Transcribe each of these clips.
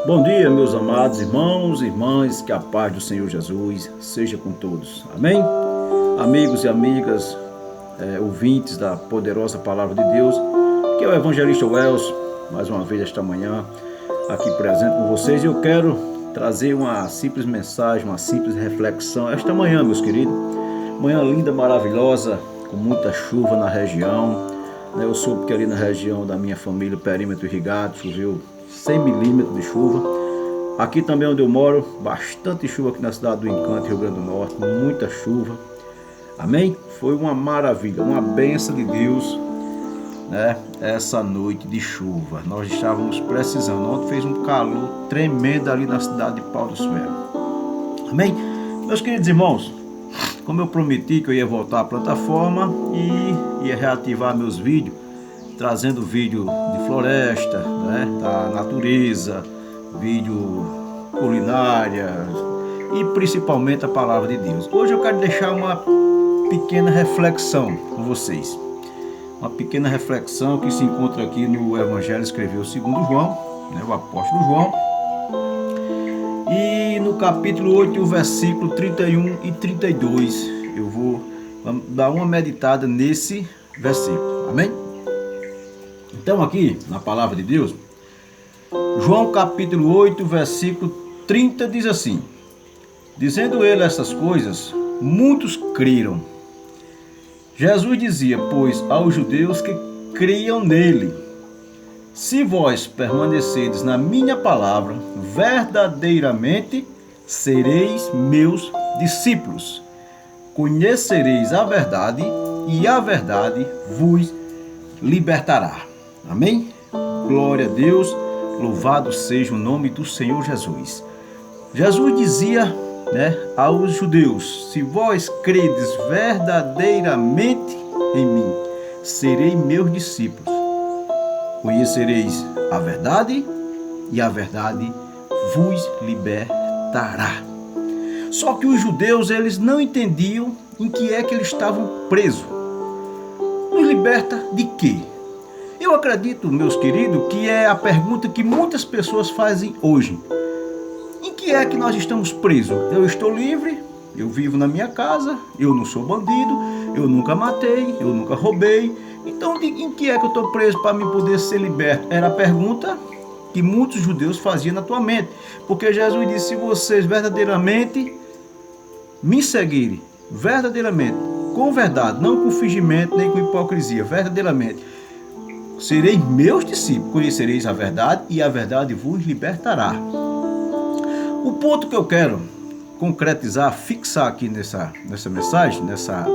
Bom dia, meus amados irmãos e irmãs, que a paz do Senhor Jesus seja com todos. Amém? Amigos e amigas, ouvintes da poderosa palavra de Deus, que é o evangelista Wells, mais uma vez esta manhã, aqui presente com vocês. Eu quero trazer uma simples mensagem, uma simples reflexão esta manhã, meus queridos. Manhã linda, maravilhosa, com muita chuva na região. Eu soube que ali na região da minha família, perímetro irrigado, choveu 100 milímetros de chuva. Aqui também onde eu moro, bastante chuva aqui na cidade do Encanto, Rio Grande do Norte, muita chuva. Amém? Foi uma maravilha, uma bênção de Deus, né? Essa noite de chuva. Nós estávamos precisando. Ontem fez um calor tremendo ali na cidade de Pau dos Ferros. Amém? Meus queridos irmãos, como eu prometi que eu ia voltar à plataforma e ia reativar meus vídeos, trazendo vídeo de floresta, né, da natureza, vídeo culinária e principalmente a palavra de Deus. Hoje eu quero deixar uma pequena reflexão com vocês. Uma pequena reflexão que se encontra aqui no Evangelho escreveu segundo João, né, o apóstolo João. E no capítulo 8, o versículo 31 e 32, eu vou dar uma meditada nesse versículo. Amém? Então aqui, na palavra de Deus, João capítulo 8, versículo 30 diz assim: dizendo ele essas coisas, muitos creram. Jesus dizia, pois, aos judeus que criam nele: se vós permanecedes na minha palavra, verdadeiramente sereis meus discípulos. Conhecereis a verdade, e a verdade vos libertará. Amém? Glória a Deus, louvado seja o nome do Senhor Jesus. Jesus dizia, né, aos judeus: se vós credes verdadeiramente em mim, serei meus discípulos. Conhecereis a verdade, e a verdade vos libertará. Só que os judeus, eles não entendiam em que é que eles estavam presos. Nos liberta de quê? Eu acredito, meus queridos, que é a pergunta que muitas pessoas fazem hoje. Em que é que nós estamos presos? Eu estou livre, eu vivo na minha casa, eu não sou bandido, eu nunca matei, eu nunca roubei. Então, em que é que eu estou preso para me poder ser liberto? Era a pergunta que muitos judeus faziam na tua mente. Porque Jesus disse: se vocês verdadeiramente me seguirem, verdadeiramente, com verdade, não com fingimento, nem com hipocrisia, verdadeiramente, sereis meus discípulos, conhecereis a verdade, e a verdade vos libertará. O ponto que eu quero concretizar, fixar aqui nessa mensagem, nessa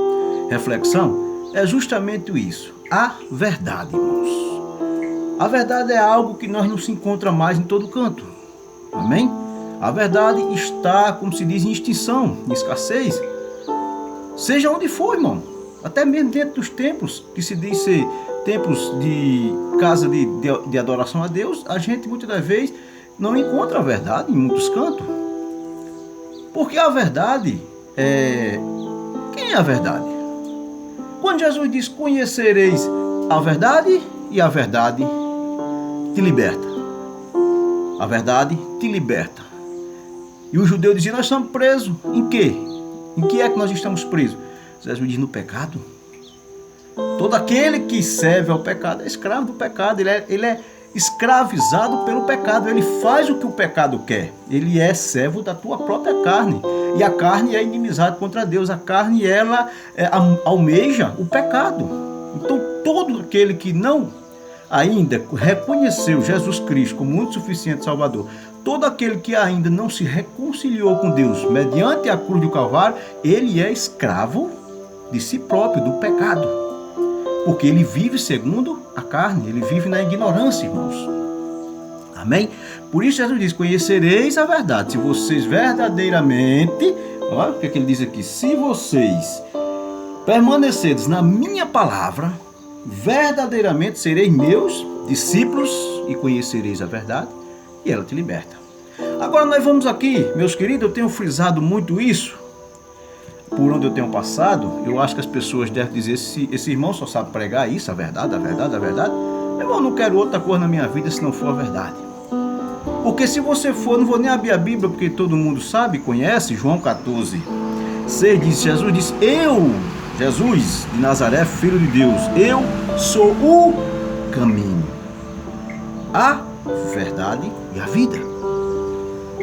reflexão, é justamente isso: a verdade, irmãos. A verdade é algo que nós não se encontra mais em todo canto. Amém? A verdade está, como se diz, em extinção, em escassez. Seja onde for, irmão. Até mesmo dentro dos templos, que se diz ser templos de casa de adoração a Deus, a gente muitas das vezes não encontra a verdade em muitos cantos. Porque a verdade é... Quem é a verdade? Quando Jesus diz: conhecereis a verdade, e a verdade te liberta. A verdade te liberta. E o judeu dizia: nós estamos presos. Em quê? Em que é que nós estamos presos? Jesus diz: no pecado. Todo aquele que serve ao pecado é escravo do pecado. Ele é escravizado pelo pecado. Ele faz o que o pecado quer. Ele é servo da tua própria carne. E a carne é inimizade contra Deus. A carne, ela almeja o pecado. Então todo aquele que não ainda reconheceu Jesus Cristo como único suficiente Salvador, todo aquele que ainda não se reconciliou com Deus mediante a cruz do Calvário, ele é escravo de si próprio, do pecado. Porque ele vive segundo a carne, ele vive na ignorância, irmãos. Amém? Por isso Jesus diz: conhecereis a verdade. Se vocês verdadeiramente, olha o que ele diz aqui: se vocês permaneceres na minha palavra, verdadeiramente sereis meus discípulos e conhecereis a verdade, e ela te liberta. Agora nós vamos aqui, meus queridos, eu tenho frisado muito isso, por onde eu tenho passado. Eu acho que as pessoas devem dizer: esse irmão só sabe pregar isso, a verdade, a verdade, a verdade. Eu não quero outra coisa na minha vida se não for a verdade. Porque se você for, não vou nem abrir a Bíblia, porque todo mundo sabe, conhece, João 14, 6 diz, Jesus disse, eu, Jesus de Nazaré, Filho de Deus, eu sou o caminho, a verdade e a vida.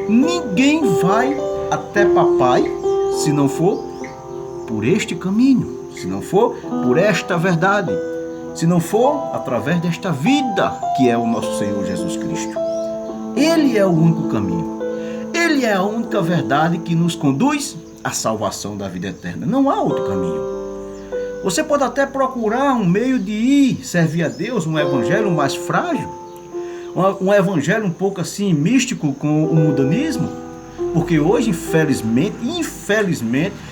Ninguém vai até papai se não for por este caminho, se não for por esta verdade, se não for através desta vida que é o nosso Senhor Jesus Cristo. Ele é o único caminho. Ele é a única verdade que nos conduz à salvação da vida eterna. Não há outro caminho. Você pode até procurar um meio de ir servir a Deus, um evangelho mais frágil, um evangelho um pouco assim místico com o mundanismo, porque hoje, infelizmente,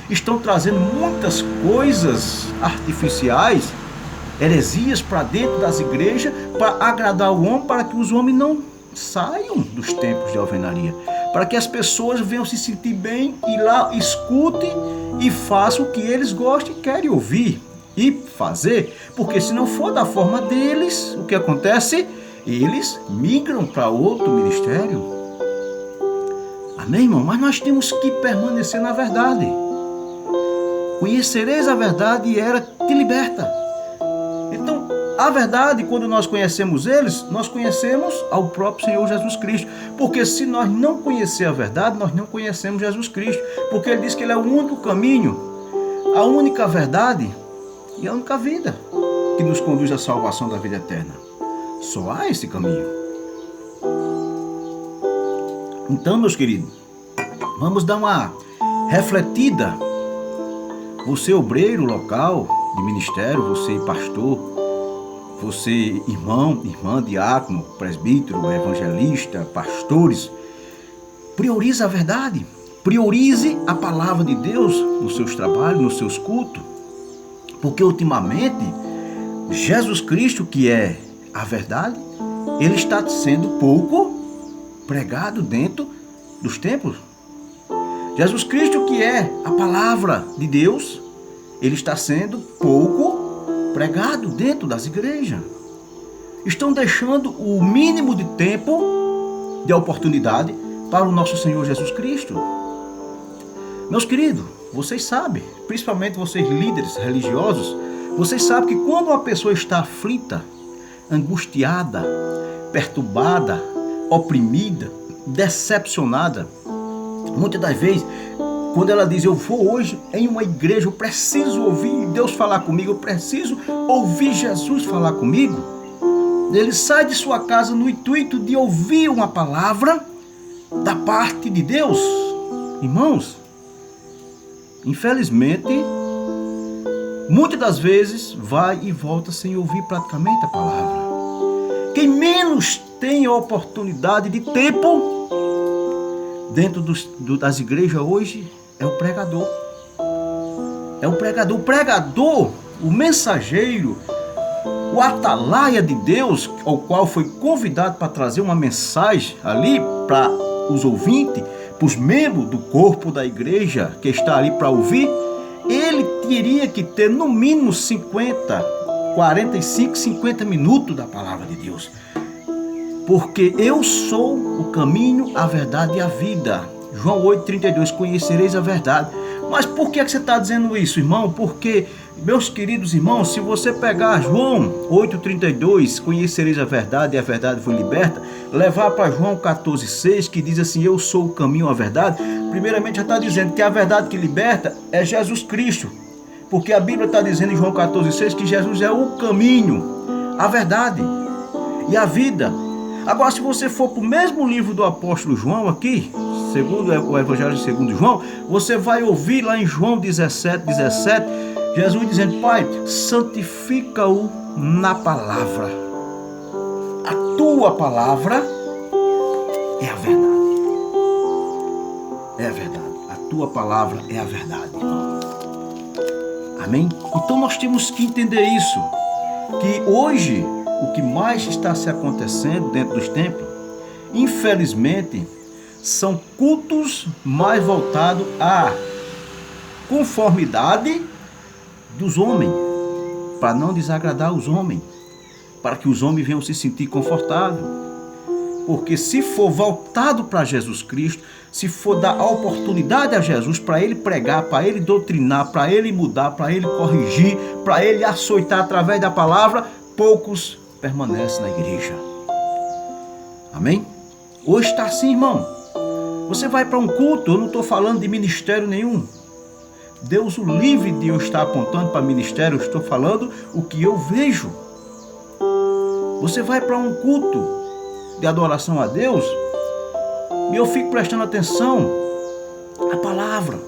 estão trazendo muitas coisas artificiais, heresias para dentro das igrejas, para agradar o homem, para que os homens não saiam dos tempos de alvenaria, para que as pessoas venham se sentir bem e lá escutem e façam o que eles gostam e querem ouvir e fazer, porque se não for da forma deles, o que acontece? Eles migram para outro ministério. Amém, irmão? Mas nós temos que permanecer na verdade. Conhecereis a verdade e ela te liberta. Então, a verdade, quando nós conhecemos eles, nós conhecemos ao próprio Senhor Jesus Cristo. Porque se nós não conhecer a verdade, nós não conhecemos Jesus Cristo. Porque ele diz que ele é o único caminho, a única verdade e a única vida que nos conduz à salvação da vida eterna. Só há esse caminho. Então, meus queridos, vamos dar uma refletida. Você obreiro local de ministério, você pastor, você irmão, irmã, diácono, presbítero, evangelista, pastores, priorize a verdade, priorize a palavra de Deus nos seus trabalhos, nos seus cultos, porque ultimamente Jesus Cristo, que é a verdade, ele está sendo pouco pregado dentro dos templos. Jesus Cristo, que é a palavra de Deus, ele está sendo pouco pregado dentro das igrejas. Estão deixando o mínimo de tempo, de oportunidade para o nosso Senhor Jesus Cristo. Meus queridos, vocês sabem, principalmente vocês líderes religiosos, vocês sabem que quando uma pessoa está aflita, angustiada, perturbada, oprimida, decepcionada, muitas das vezes, quando ela diz, eu vou hoje em uma igreja, eu preciso ouvir Deus falar comigo, eu preciso ouvir Jesus falar comigo, ele sai de sua casa no intuito de ouvir uma palavra da parte de Deus. Irmãos, infelizmente, muitas das vezes vai e volta sem ouvir praticamente a palavra. Quem menos tem a oportunidade de tempo dentro das igrejas hoje é o pregador. É o pregador. O pregador, o mensageiro, o atalaia de Deus, ao qual foi convidado para trazer uma mensagem ali para os ouvintes, para os membros do corpo da igreja que está ali para ouvir, ele teria que ter no mínimo 45, 50 minutos da palavra de Deus. Porque eu sou o caminho, a verdade e a vida. João 8,32, conhecereis a verdade. Mas por que você está dizendo isso, irmão? Porque, meus queridos irmãos, se você pegar João 8,32, conhecereis a verdade e a verdade foi liberta, levar para João 14,6, que diz assim, eu sou o caminho, a verdade, primeiramente já está dizendo que a verdade que liberta é Jesus Cristo. Porque a Bíblia está dizendo em João 14,6 que Jesus é o caminho, a verdade e a vida. Agora, se você for para o mesmo livro do apóstolo João aqui, segundo o Evangelho segundo João, você vai ouvir lá em João 17, Jesus dizendo, Pai, santifica-o na palavra. A tua palavra é a verdade. É a verdade. A tua palavra é a verdade, irmão. Amém? Então nós temos que entender isso, que hoje o que mais está se acontecendo dentro dos templos, infelizmente, são cultos mais voltados à conformidade dos homens, para não desagradar os homens, para que os homens venham se sentir confortáveis. Porque se for voltado para Jesus Cristo, se for dar a oportunidade a Jesus para ele pregar, para ele doutrinar, para ele mudar, para ele corrigir, para ele açoitar através da palavra, poucos permanecem na igreja. Amém? Hoje está assim, irmão. Você vai para um culto, eu não estou falando de ministério nenhum. Deus o livre de eu estar apontando para ministério, eu estou falando o que eu vejo. Você vai para um culto de adoração a Deus e eu fico prestando atenção à palavra.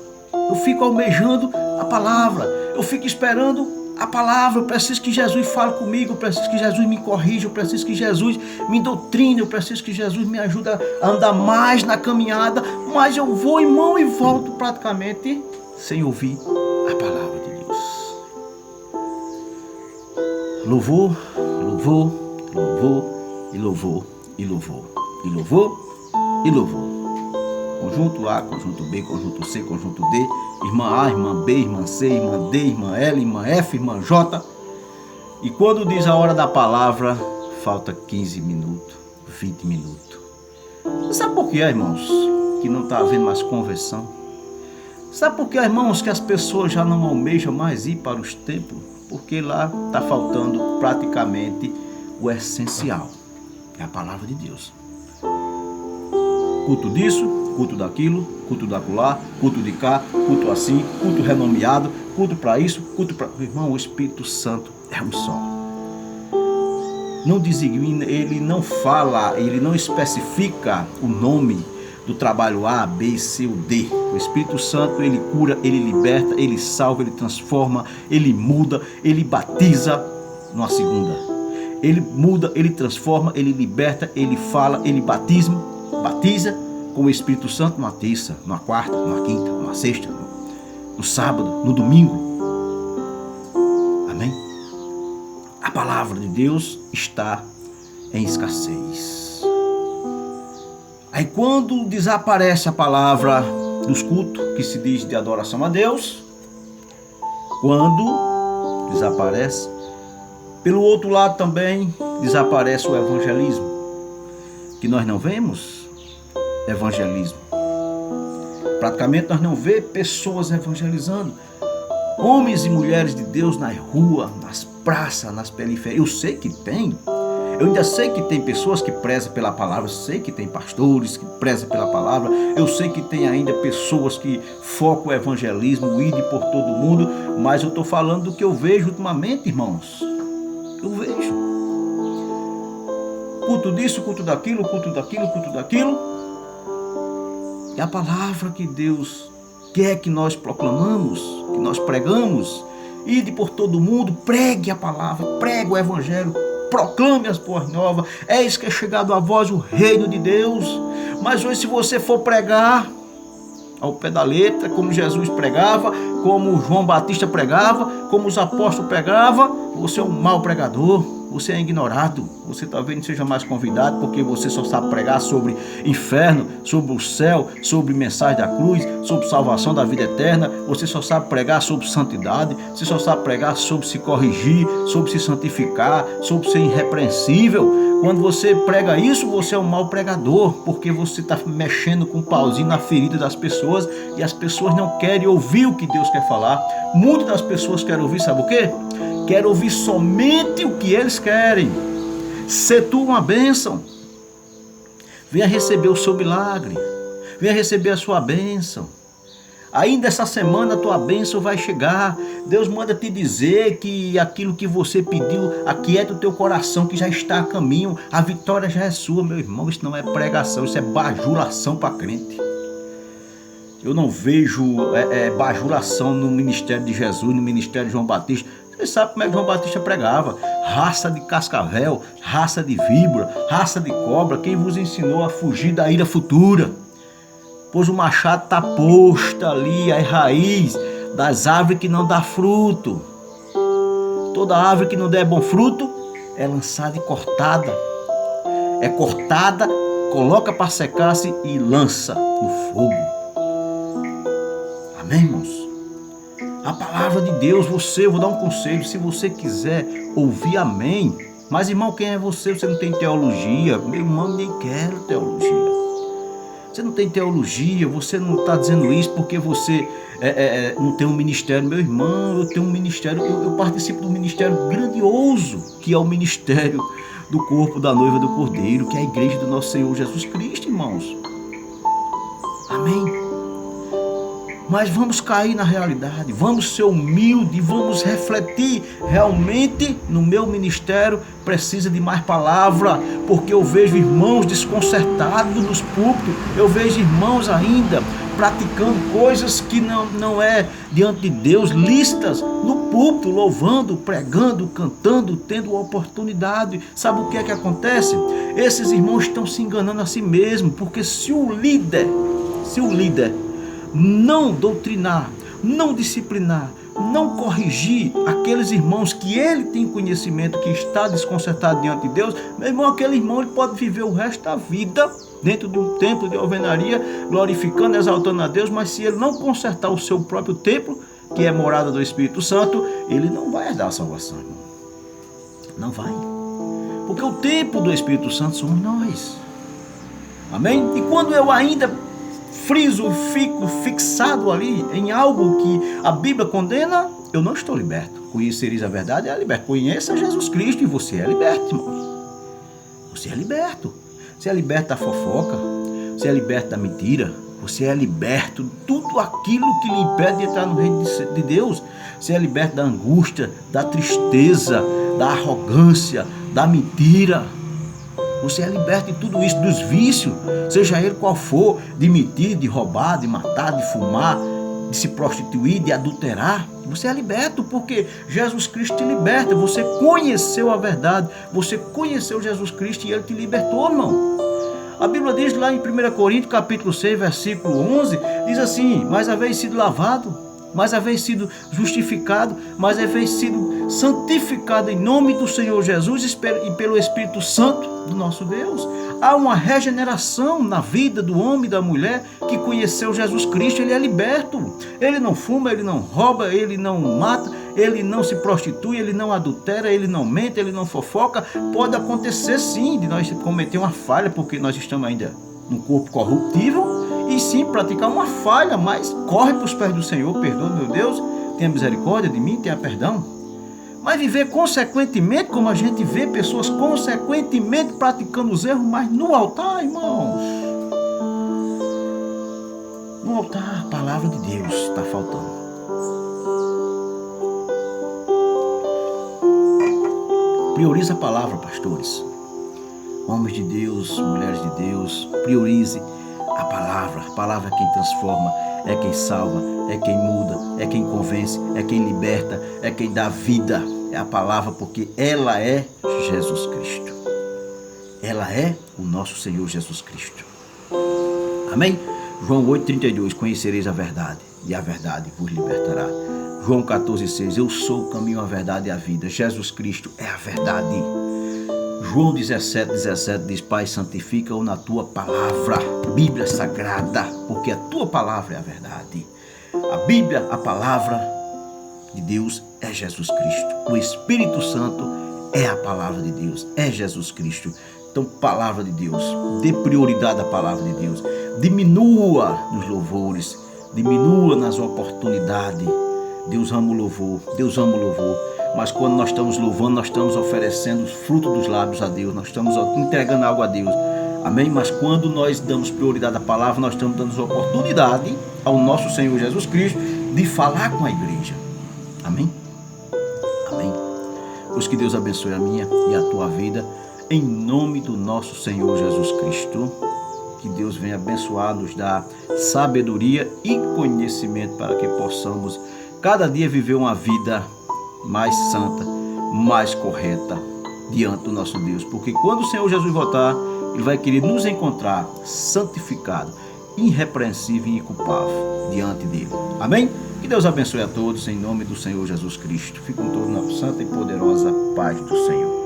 Eu fico almejando a palavra. Eu fico esperando a palavra. Eu preciso que Jesus fale comigo. Eu preciso que Jesus me corrija. Eu preciso que Jesus me doutrine. Eu preciso que Jesus me ajude a andar mais na caminhada. Mas eu vou, irmão, e volto praticamente sem ouvir a palavra de Deus. Louvor, louvor, louvor e louvor e louvor e louvor e louvor. Conjunto A, conjunto B, conjunto C, conjunto D, irmã A, irmã B, irmã C, irmã D, irmã L, irmã F, irmã J. E quando diz a hora da palavra, falta 15 minutos, 20 minutos. Sabe por que, irmãos, que não está havendo mais conversão? Sabe por que, irmãos, que as pessoas já não almejam mais ir para os templos? Porque lá está faltando praticamente o essencial, é a palavra de Deus. Culto disso, culto daquilo, culto daquilo, culto de cá, culto assim, culto renomeado, culto para isso, culto para... Irmão, o Espírito Santo é um só. Não designa, ele não fala, ele não especifica o nome do trabalho A, B, C ou D. O Espírito Santo, ele cura, ele liberta, ele salva, ele transforma, ele muda, ele batiza numa segunda. Ele muda, ele transforma, ele liberta, ele fala, ele batiza com o Espírito Santo numa terça, numa quarta, numa quinta, numa sexta, no sábado, no domingo. Amém? A palavra de Deus está em escassez. Aí quando desaparece a palavra dos cultos, que se diz de adoração a Deus, quando desaparece, pelo outro lado também desaparece o evangelismo, que nós não vemos evangelismo. Praticamente nós não vemos pessoas evangelizando, homens e mulheres de Deus na rua, nas praças, nas periferias. Eu sei que tem. Eu ainda sei que tem pessoas que prezam pela palavra, sei que tem pastores que prezam pela palavra, eu sei que tem ainda pessoas que focam o evangelismo, o ir por todo mundo, mas eu estou falando do que eu vejo ultimamente, irmãos. Eu vejo. Culto disso, culto daquilo, culto daquilo, culto daquilo. E a palavra que Deus quer que nós proclamamos, que nós pregamos, ide por todo mundo, pregue a palavra, pregue o evangelho, proclame as boas novas. Eis que é chegado a vós o reino de Deus. Mas hoje, se você for pregar ao pé da letra, como Jesus pregava, como João Batista pregava, como os apóstolos pregavam, você é um mau pregador, você é ignorado, você talvez não seja mais convidado, porque você só sabe pregar sobre inferno, sobre o céu, sobre mensagem da cruz, sobre salvação da vida eterna, você só sabe pregar sobre santidade, você só sabe pregar sobre se corrigir, sobre se santificar, sobre ser irrepreensível. Quando você prega isso, você é um mau pregador, porque você está mexendo com um pauzinho na ferida das pessoas e as pessoas não querem ouvir o que Deus quer falar. Muitas das pessoas querem ouvir, sabe o quê? Querem ouvir somente o que eles querem. Se tu uma bênção, venha receber o seu milagre, venha receber a sua bênção. Ainda essa semana a tua bênção vai chegar. Deus manda te dizer que aquilo que você pediu, aquieta o teu coração, que já está a caminho. A vitória já é sua, meu irmão. Isso não é pregação, isso é bajulação para crente. Eu não vejo bajulação no ministério de Jesus, no ministério de João Batista. Você sabe como é que João Batista pregava? Raça de cascavel, raça de víbora, raça de cobra. Quem vos ensinou a fugir da ira futura? Pois o machado está posto ali, a raiz das árvores que não dá fruto. Toda árvore que não der bom fruto é lançada e cortada. É cortada, coloca para secar-se e lança no fogo. Amém, irmãos? A palavra de Deus, eu vou dar um conselho, se você quiser ouvir amém, Mas, irmão, quem é você? Você não tem teologia? Meu irmão, nem quero teologia. Você não tem teologia, você não está dizendo isso porque você não tem um ministério. Meu irmão, eu tenho um ministério, eu participo de um ministério grandioso, que é o ministério do corpo da noiva do Cordeiro, que é a igreja do nosso Senhor Jesus Cristo, irmãos. Amém? Mas vamos cair na realidade, vamos ser humildes, vamos refletir. Realmente, no meu ministério, precisa de mais palavra, porque eu vejo irmãos desconcertados nos púlpitos, eu vejo irmãos ainda praticando coisas que não é diante de Deus, lícitas no púlpito, louvando, pregando, cantando, tendo oportunidade. Sabe o que é que acontece? Esses irmãos estão se enganando a si mesmos, porque se o líder não doutrinar, não disciplinar, não corrigir aqueles irmãos que ele tem conhecimento, que está desconcertado diante de Deus, meu irmão, aquele irmão ele pode viver o resto da vida dentro de um templo de alvenaria, glorificando, exaltando a Deus, mas se ele não consertar o seu próprio templo, que é morada do Espírito Santo, ele não vai herdar a salvação, irmão. Não vai. Porque o templo do Espírito Santo somos nós. Amém? E quando eu ainda fico fixado ali em algo que a Bíblia condena, eu não estou liberto. Conhecereis a verdade, é liberto. Conheça Jesus Cristo e você é liberto, irmão. Você é liberto. Você é liberto da fofoca, você é liberto da mentira, você é liberto de tudo aquilo que lhe impede de entrar no reino de Deus. Você é liberto da angústia, da tristeza, da arrogância, da mentira. Você é liberto de tudo isso, dos vícios, seja ele qual for, de mentir, de roubar, de matar, de fumar, de se prostituir, de adulterar. Você é liberto porque Jesus Cristo te liberta. Você conheceu a verdade, você conheceu Jesus Cristo e ele te libertou, irmão. A Bíblia diz lá em 1 Coríntios capítulo 6, versículo 11, diz assim: mas haveis sido lavado, mas haveis sido justificado, mas haveis sido santificado em nome do Senhor Jesus e pelo Espírito Santo do nosso Deus. Há uma regeneração na vida do homem e da mulher que conheceu Jesus Cristo. Ele é liberto. Ele não fuma, ele não rouba, ele não mata, ele não se prostitui, ele não adultera, ele não mente, ele não fofoca. Pode acontecer sim de nós cometer uma falha, porque nós estamos ainda num corpo corruptível, e sim praticar uma falha, mas corre para os pés do Senhor. Perdoa, meu Deus, tenha misericórdia de mim, tenha perdão. Mas viver consequentemente, como a gente vê pessoas consequentemente praticando os erros, mas no altar, irmãos, no altar a palavra de Deus está faltando. Priorize a palavra, pastores, homens de Deus, mulheres de Deus. Priorize a palavra. A palavra é quem transforma, é quem salva, é quem muda, é quem convence, é quem liberta, é quem dá vida. É a palavra, porque ela é Jesus Cristo. Ela é o nosso Senhor Jesus Cristo. Amém? João 8,32, conhecereis a verdade, e a verdade vos libertará. João 14,6, eu sou o caminho, a verdade e a vida. Jesus Cristo é a verdade. João 17,17 diz: Pai, santifica-o na tua palavra, Bíblia Sagrada, porque a tua palavra é a verdade. A Bíblia, a palavra de Deus é Jesus Cristo. O Espírito Santo é a palavra de Deus, é Jesus Cristo. Então, palavra de Deus, dê prioridade à palavra de Deus. Diminua nos louvores, diminua nas oportunidades. Deus ama o louvor, Deus ama o louvor. Mas quando nós estamos louvando, nós estamos oferecendo o fruto dos lábios a Deus, nós estamos entregando algo a Deus. Amém? Mas quando nós damos prioridade à palavra, nós estamos dando oportunidade ao nosso Senhor Jesus Cristo de falar com a igreja. Amém? Amém? Pois que Deus abençoe a minha e a tua vida, em nome do nosso Senhor Jesus Cristo. Que Deus venha abençoar, nos dar sabedoria e conhecimento para que possamos cada dia viver uma vida mais santa, mais correta diante do nosso Deus. Porque quando o Senhor Jesus voltar, Ele vai querer nos encontrar santificado, irrepreensível e inculpável diante dele. Amém? Que Deus abençoe a todos em nome do Senhor Jesus Cristo. Fiquem todos na santa e poderosa paz do Senhor.